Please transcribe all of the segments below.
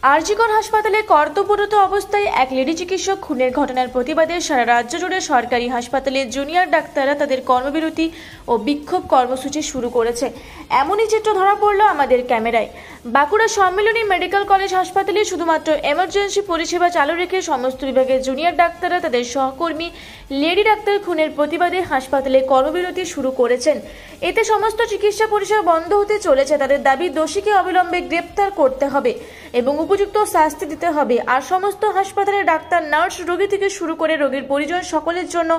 আরজিকর হাসপাতালে কর্তব্যরত অবস্থায় এক লেডি চিকিৎসক খুনের ঘটনার প্রতিবাদে সারা রাজ্য জুড়ে সরকারি হাসপাতালে জুনিয়র ডাক্তাররা তাদের কর্মবিরতি ও বিক্ষোভ কর্মসূচি শুরু করেছে। এমনই চিত্র ধরা পড়ল আমাদের ক্যামেরায়। বাঁকুড়া সম্মিলনী মেডিকেল কলেজ হাসপাতালে শুধুমাত্র এমার্জেন্সি পরিষেবা চালু রেখে সমস্ত বিভাগের জুনিয়র ডাক্তাররা তাদের সহকর্মী লেডি ডাক্তার খুনের প্রতিবাদে হাসপাতালে কর্মবিরতি শুরু করেছেন। এতে সমস্ত চিকিৎসা পরিষেবা বন্ধ হতে চলেছে। তাদের দাবি, দোষীকে অবিলম্বে গ্রেপ্তার করতে হবে এবং উপযুক্ত শাস্তি দিতে হবে। আর সমস্ত হাসপাতালের ডাক্তার, নার্স, রোগী থেকে শুরু করে রোগীর পরিজন সকলের জন্য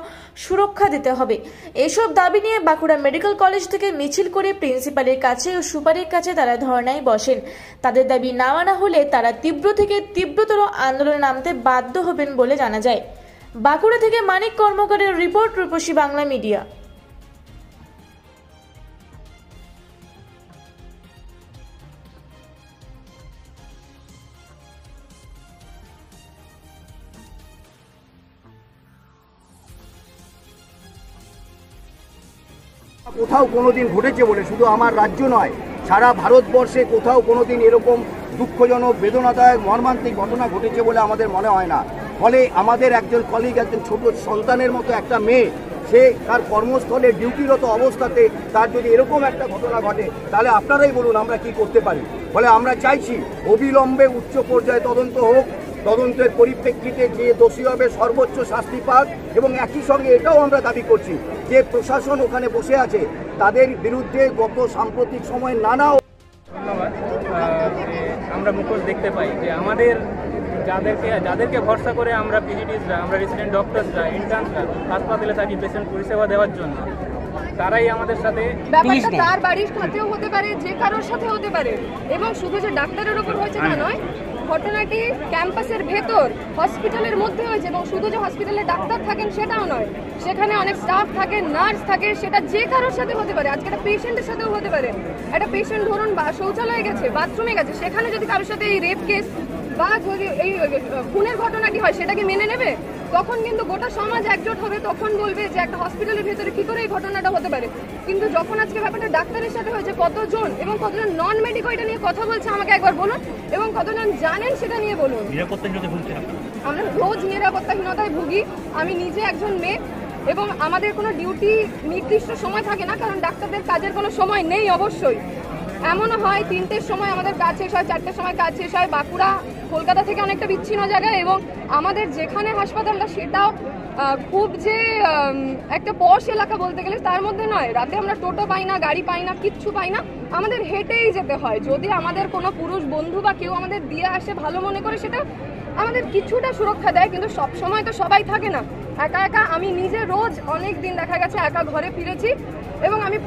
সুরক্ষা দিতে হবে। এইসব দাবি নিয়ে বাঁকুড়া মেডিকেল কলেজ থেকে মিছিল করে প্রিন্সিপালের কাছে ও সুপারের কাছে তারা ধর্নায় বসেন। তাদের দাবি না মানা হলে তারা তীব্র থেকে তীব্রতর আন্দোলনে নামতে বাধ্য হবেন বলে জানা যায়। বাঁকুড়া থেকে মানিক কর্মকারের রিপোর্ট, রূপসী বাংলা মিডিয়া। কোথাও কোনোদিন ঘটেছে বলে শুধু আমার রাজ্য নয়, সারা ভারতবর্ষে কোথাও কোনোদিন এরকম দুঃখজনক, বেদনাদায়ক, মর্মান্তিক ঘটনা ঘটেছে বলে আমাদের মনে হয় না। ফলে আমাদের একজন কলিগ, একজন ছোট সন্তানের মতো একটা মেয়ে, সে তার কর্মস্থলে ডিউটিরত অবস্থাতে তার যদি এরকম একটা ঘটনা ঘটে, তাহলে আপনারাই বলুন আমরা কি করতে পারি। ফলে আমরা চাইছি অবিলম্বে উচ্চ পর্যায়ে তদন্ত হোক, তদন্তের পরিপ্রেক্ষিতে যে দোষী হবে সর্বোচ্চ শাস্তি পাক, এবং একই সঙ্গে এটাও আমরা দাবি করছি যে প্রশাসন ওখানে বসে আছে তাদের বিরুদ্ধে গত সাম্প্রতিক সময়ে নানা। ধন্যবাদ। আমরা মুখোশ দেখতে পাই যে আমাদের যাদেরকে ভরসা করে আমরা পিজিটিসরা, আমরা রেসিডেন্ট ডক্টরসরা, ইন্টার্নসরা হাসপাতালে থাকি পেশেন্ট পরিষেবা দেওয়ার জন্য, তারাই আমাদের সাথে ব্যাপারটা তার বাড়ির সাথেও হতে পারে, যে কারোর সাথে হতে পারে, এবং শুধু যে ডাক্তারের উপর হয়েছে তা নয়, ঘটনাটি ক্যাম্পাসের ভেতর হসপিটালের মধ্যে হয়েছে। এবং শুধু যে হসপিটালে ডাক্তার থাকেন সেটাও নয়, সেখানে অনেক স্টাফ থাকে, নার্স থাকে, সেটা যে কারোর সাথে হতে পারে। আজকে একটা পেশেন্টের সাথেও হতে পারে। একটা পেশেন্ট ধরুন শৌচালয়ে গেছে, বাথরুমে গেছে, সেখানে যদি কারোর সাথে এই রেপ কেস বা যদি এই খুনের ঘটনাটি হয়, সেটাকে মেনে নেবে? তখন কিন্তু গোটা সমাজ একজোট হবে, তখন বলবে যে একটা হসপিটালের ভেতরে কি করে এই ঘটনাটা হতে পারে। কিন্তু যখন আজকে ব্যাপারটা ডাক্তারের সাথে হয়েছে, কতজন এবং কতজন নন মেডিকো এটা নিয়ে কথা বলছে আমাকে একবার বলুন, এবং কতজন জানেন সেটা নিয়ে বলুন। আমরা রোজ নিরাপত্তাহীনতায় ভুগি। আমি নিজে একজন মেয়ে, এবং আমাদের কোনো ডিউটি নির্দিষ্ট সময় থাকে না, কারণ ডাক্তারদের কাজের কোনো সময় নেই। অবশ্যই এমনও হয় 3টের সময় আমাদের কাজ শেষ হয়, 4টের সময় কাজ শেষ হয়। বাঁকুড়া কলকাতা থেকে অনেকটা বিচ্ছিন্ন জায়গায়, এবং আমাদের যেখানে হাসপাতালটা সেটাও খুব যে একটা পশ এলাকা বলতে গেলে তার মধ্যে নয়। রাতে আমরা টোটো পাই না, গাড়ি পাই না, কিচ্ছু পাই না, আমাদের হেঁটেই যেতে হয়। যদি আমাদের কোনো পুরুষ বন্ধু বা কেউ আমাদের দিয়ে আসে ভালো মনে করে, সেটা আমাদের কিছুটা সুরক্ষা দেয়, কিন্তু সব সময় তো সবাই থাকে না। একা একা আমি নিজে রোজ অনেক দিন দেখা গেছে একা ঘরে ফিরেছি, এবং আমি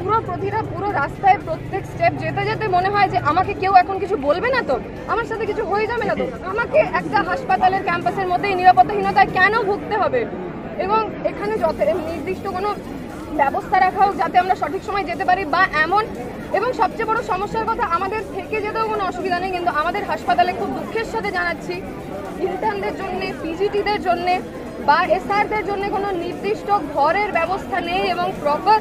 পুরো রাস্তায় প্রত্যেক স্টেপ যেতে যেতে মনে হয় যে আমাকে কেউ এখন কিছু বলবে না তো, আমার সাথে কিছু হয়ে যাবে না তো, আমাকে একটা হাসপাতালের ক্যাম্পাসের মধ্যে এই নিরাপত্তাহীনতায় কেন ভুগতে হবে। এবং এখানে নির্দিষ্ট কোনো ব্যবস্থা রাখা হোক যাতে আমরা সঠিক সময় যেতে পারি বা এমন। এবং সবচেয়ে বড় সমস্যার কথা, আমাদের থেকে যেতেও কোনো অসুবিধা নেই, কিন্তু আমাদের হাসপাতালে খুব দুঃখের সাথে জানাচ্ছি, ইন্টার্নদের জন্য, পিজিটিদের জন্য বা এসআরদের জন্য কোনো নির্দিষ্ট ঘরের ব্যবস্থা নেই, এবং প্রপার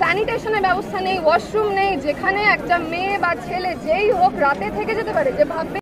স্যানিটেশনের ব্যবস্থা নেই, ওয়াশরুম নেই, যেখানে একটা মেয়ে বা ছেলে যেই হোক রাতে থেকে যেতে পারে। যে ভাববে